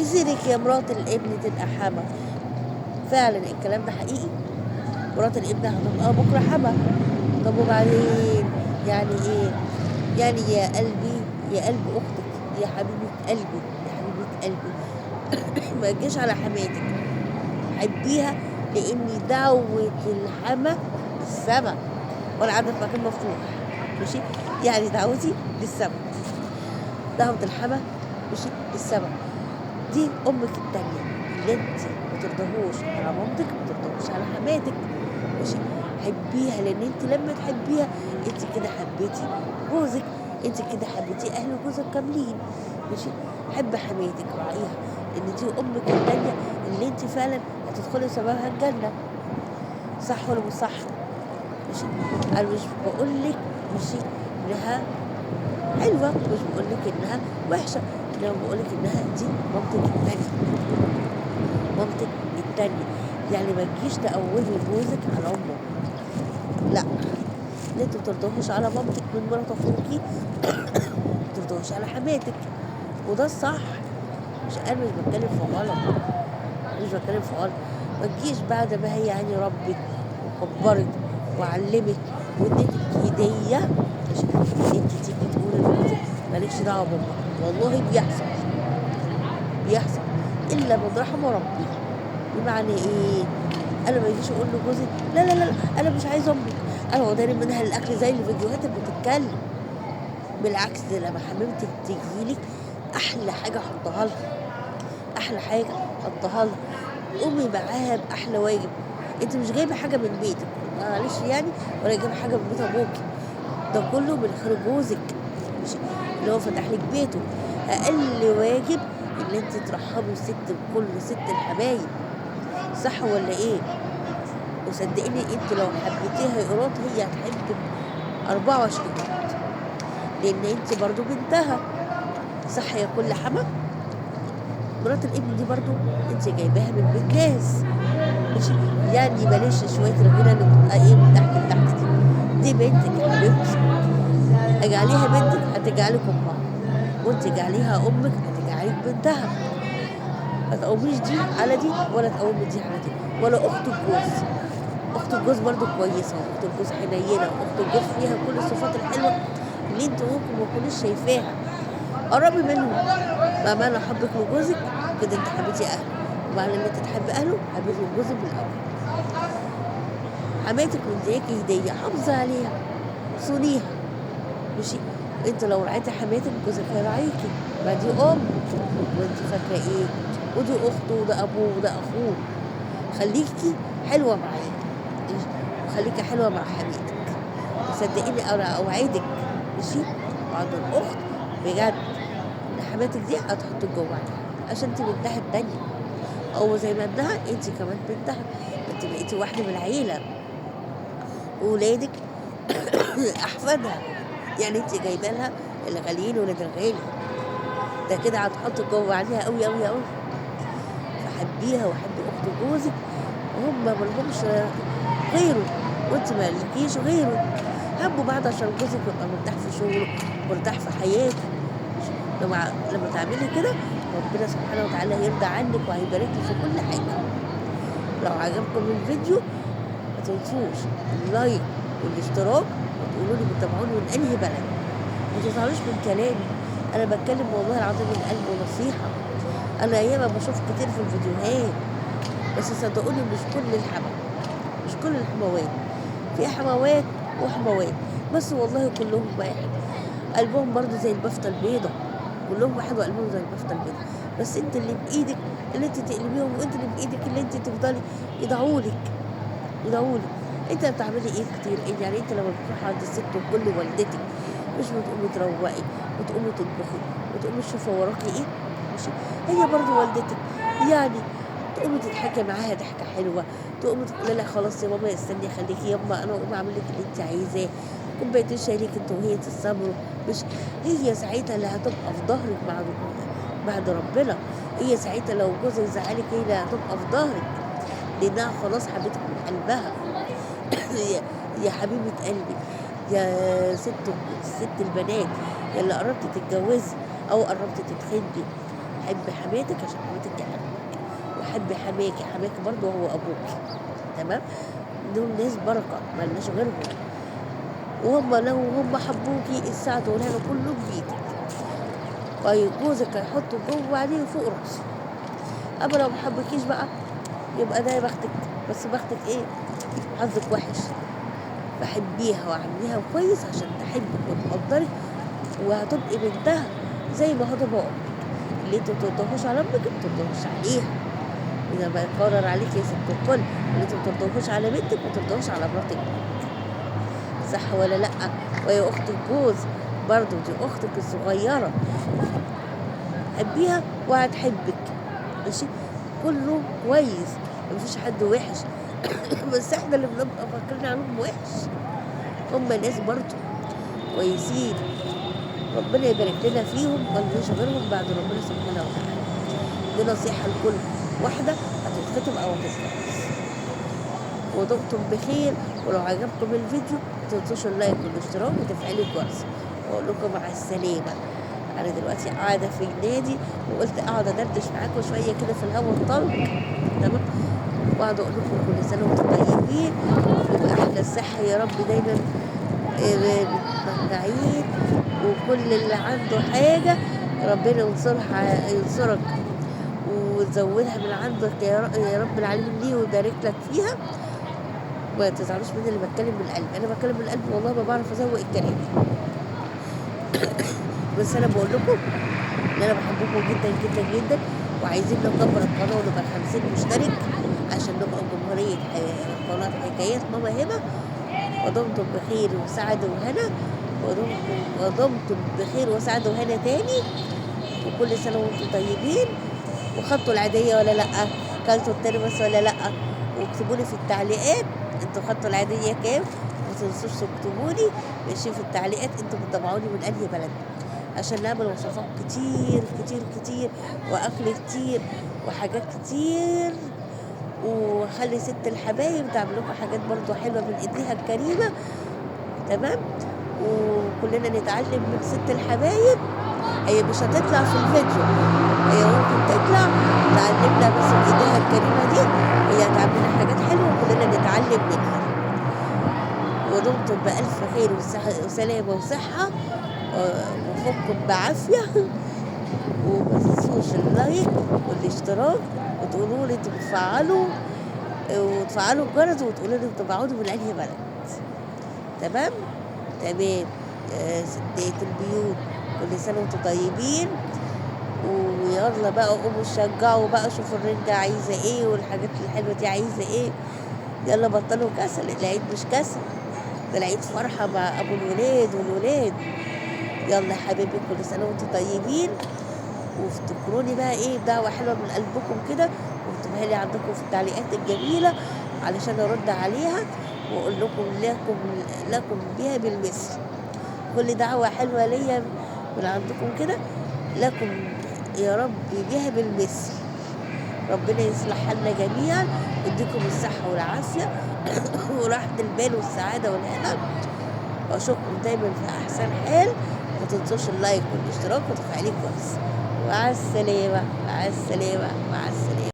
مسيرك يا مرات الابن تبقى حما. فعلا الكلام ده حقيقي، مرات الابن هتبقى بكرة حما. طب وبعدين يعني ايه؟ يعني يا قلبي، يا قلب اختك، يا حبيبة قلبي، يا حبيبة قلبي، ما تجيش على حماتك، حبيها، لان دعوة الحما للسما والعدد في مكان مفتوح. ماشي؟ يعني دعوتي للسما، دعوة الحما ماشي للسما. دي امك التانية اللي انت ما ترضاهوش على مامتك، ما ترضاهوش على حماتك. ماشي؟ حبيها، لان انت لما تحبيها انت كده حبيتي جوزك، انت كده حبيتي اهل جوزك كاملين. ماشي؟ حب حماتك، راعيها، لان دي امك التانية اللي انت فعلا هتدخلي سببها الجنة. صح ولا مش صح؟ ماشي؟ انا مش بقولك ماشي انها حلوة، مش بقولك انها وحشة، انا بقولك انها دي مامتك التانية، مامتك التانية. يعني ما تجيش تقومي جوزك على امه، لا، اللي انت بترضاهوش على مامتك من مرات اخوكي ما ترضاهوش على حماتك، وده الصح. مش انا مش بتكلم في غلط، مش بتكلم في غلط. ما تجيش بعد ما هي يعني ربت وكبرت وعلمت واديتك هديه، ماشي، انت تيجي تقولي لجوزك مالكش دعوه بامك. والله بيحصل، بيحصل الا من رحم ربي. بمعنى ايه؟ انا ما يجيش اقول لجوزي لا لا لا لا، انا مش عايز امك، انا وداني منها الاكل زي الفيديوهات اللي بتتكلم. بالعكس، ده لما حمامتك تجيلك احلى حاجه حطها لها، احلى حاجه حطها لها، قومي معاها باحلى واجب. انت مش جايبه حاجه من بيتك، معلش يعني، ولا جايبه حاجه من بيت ابوكي، ده كله من خير جوزك، مش اللي هو فتح لك بيته. اقل واجب ان انت ترحبي الست بكل ست الحبايب. صح ولا ايه؟ وصدقيني انت لو حبيتيها ايراد هي هتحبك 24 قيراط، لان انت برضو بنتها. صح يا كل حما؟ مرات الابن دي برضو انت جايباها من بيت ناس، مش يعني بلاش شويه الغنى اللي بتبقى ايه من تحت لتحت دي بنتك يا حبيبتي، اجعليها بنتك هتجعلك امها، وانت اجعليها امك هتجعلك بنتها. ما تقوميش دي على دي ولا تقومي دي على دي. ولا اخت الجوز، اخت الجوز برضو كويسه، واخت الجوز حنينه، واخت الجوز فيها كل الصفات الحلوه اللي انت ممكن ما تكونيش شايفاها. قربي منهم، مع معنى حبك لجوزك كده انت حبيتي اهله، ومعنى ان انت تحبي اهله حبيتي جوزك من الاول. حماتك مدياكي هديه، حافظي عليها، صونيها. ماشي؟ انت لو رعيتي حماتك جوزك هيراعيكي، ما دي ام، وانت فاكره ايه؟ ودي اخته وده ابوه وده اخوه. خليكي حلوه معاه، وخليكي حلوه مع حماتك، وصدقيني انا اوعدك ماشي بعد الاخت بجد ان حماتك دي هتحطك جوه عينيها، عشان انت بنتها التانية، او زي ما ابنها انت كمان بنتها، انت بقيتي واحده من العيله، وولادك احفادها. يعني انت جايبه لها الغاليين ولاد الغالي، ده كده هتحطك جوه عليها قوي قوي قوي. فحبيها وحبي اخت جوزك، هم ملهمش غيره، وانت مالكيش غيره. حبوا بعض عشان جوزك يبقى مرتاح في شغله، مرتاح في حياته. لما تعملي كده ربنا سبحانه وتعالى هيرضى عنك وهيبارك لك في كل حاجه. لو عجبكم الفيديو ما تنسوش اللايك والاشتراك، وتقولوا لي بتتابعوني من انهي بلد. ما تزعلوش من كلامي، انا بتكلم والله العظيم من قلب ونصيحه. انا ياما بشوف كتير في الفيديوهات، بس صدقوني مش كل الحما، مش كل الحموات، في حموات وحموات، بس والله كلهم واحد، قلبهم برضو زي البفتة البيضة، كلهم واحد وقلبهم زي البفتة البيضة. بس انت اللي بايدك اللي انت تقلبيهم، وانت اللي بايدك اللي انت تفضلي يدعولك، يدعولك. انت بتعملي ايه كتير؟ يعني انت لما بتروحي عند الست وكل والدتك مش بتقومي تروقي وتقومي تطبخي وتقومي تشوفي وراكي ايه؟ ماشي؟ هي برضو والدتك، يعني تقومي تضحكي معاها ضحكه حلوه، تقومي تقولي لها خلاص يا ماما استني خليكي يما انا اقوم اعمل لك اللي انت عايزاه، كوبايتين شاي ليك انت وهي تستمروا. مش هي ساعتها اللي هتبقى في ظهرك بعد ربنا؟ هي ساعتها لو جوزك زعلك هي اللي هتبقى في ظهرك، لانها خلاص حبيتك من قلبها. يا حبيبه قلبي، يا ست البنات، يا اللي قربتي تتجوزي او قربتي تتخطبي، حبي حماتك عشان حماتك جنبك، وحبي حماكي، حماكي برضه هو ابوكي. تمام. دول ناس بركه ملناش غيرهم، وهم لو هم حبوكي السعد والهنا كله بيدك. طيب جوزك هيحطه جوه عينيه فوق راسه. اما لو محبكيش بقى يبقى ده يا بختك، بس بختك ايه؟ حظك وحش. فحبيها وعامليها كويس عشان تحبك وتقدرك، وهتبقي بنتها زي ما هتبقى امك. اللي انتوا مترضوهوش على امك ما ترضوهوش عليها. اذا ما يقرر عليك يا ست الكل اللي انتوا ما ترضوهوش على بنتك ما ترضوهوش على مراتك. صح ولا لا؟ وهي اخت الجوز برضه، دي اختك الصغيره، حبيها وهتحبك. ماشي، كله كويس، مفيش حد وحش. بس احنا اللي بنبقى فاكرين عنهم وحش. هم ناس برضه كويسين، ربنا يبارك لنا فيهم، ملناش غيرهم بعد ربنا سبحانه وتعالى. دي نصيحة لكل واحدة هتتخطب أو هتتجوز. ودمتم بخير، ولو عجبكم الفيديو متنسوش اللايك والاشتراك وتفعيل الجرس. وأقول لكم مع السلامة. أنا دلوقتي قاعدة في النادي وقلت أقعد أدردش معاكم شوية كده في الهوا الطلق. تمام. وأقعد أقول لكم كل سنة وأنتم طيبين، وبأحلى الصحة يا رب دايما متمتعين. وكل اللي عنده حاجة ربنا ينصرك وتزودها من عندك يا رب العالمين ليه ويبارك لك فيها. ما تزعلوش مني اللي بتكلم من القلب، انا بتكلم من القلب والله ما بعرف ازوق الكلام. بس انا بقول لكم ان انا بحبكم جدا جدا جدا، وعايزين نكبر القناه ونبقى 50 مشترك عشان نبقى جمهوريه قناه حكايات ماما هبه. ودمتم بخير وسعد وهنا، ودمتم بخير وسعد وهنا تاني، وكل سنه وانتم طيبين. وخدتوا العاديه ولا لا؟ كلتوا الترمس ولا لا؟ واكتبوا لي في التعليقات انتوا خدتوا العاديه كام. ما تنسوش تكتبوا لي ماشي في التعليقات انتوا بتتابعوني من انهي بلد، عشان نعمل وصفات كتير كتير كتير واكل كتير وحاجات كتير. وخلي ست الحبايب تعمل لكم حاجات برضو حلوه من ايديها الكريمه. تمام. وكلنا نتعلم من ست الحبايب. هي مش هتطلع في الفيديو، هي ممكن تطلع تعلمنا بس بايديها الكريمه دي، هي هتعمل لنا حاجات حلوه وكلنا نتعلم منها. ودمتم بألف خير وسلامة وصحة وفكم بعافية. وما تنسوش اللايك والاشتراك، وتقولوا لي انتوا بتفعلوا وتفعلوا الجرس، وتقولوا لي انتوا بتقعدوا من انهي بلد. تمام. تمام. ستات البيوت كل سنة وانتوا طيبين. ويلا بقى قوموا شجعوا بقى، شوفوا الرنجة عايزة ايه والحاجات الحلوة دي عايزة ايه. يلا بطلوا كسل، العيد مش كسل، ده العيد فرحة مع ابو الولاد والولاد. يلا يا حبيبي كل سنة وانتوا طيبين. وافتكروني بقى ايه دعوة حلوة من قلبكم كده، واكتبوها لي عندكم في التعليقات الجميلة علشان ارد عليها واقول لكم بيها بالمثل. كل دعوة حلوة ليا من عندكم كده لكم يا رب بيها بالمثل. ربنا يصلح حالنا جميعا ويديكم الصحة والعافية وراحة البال والسعادة والهنا، واشوفكم دايما في احسن حال. ما تنسوش اللايك والاشتراك وتفعيل الجرس. مع السلامة، مع السلامة، مع السلامة.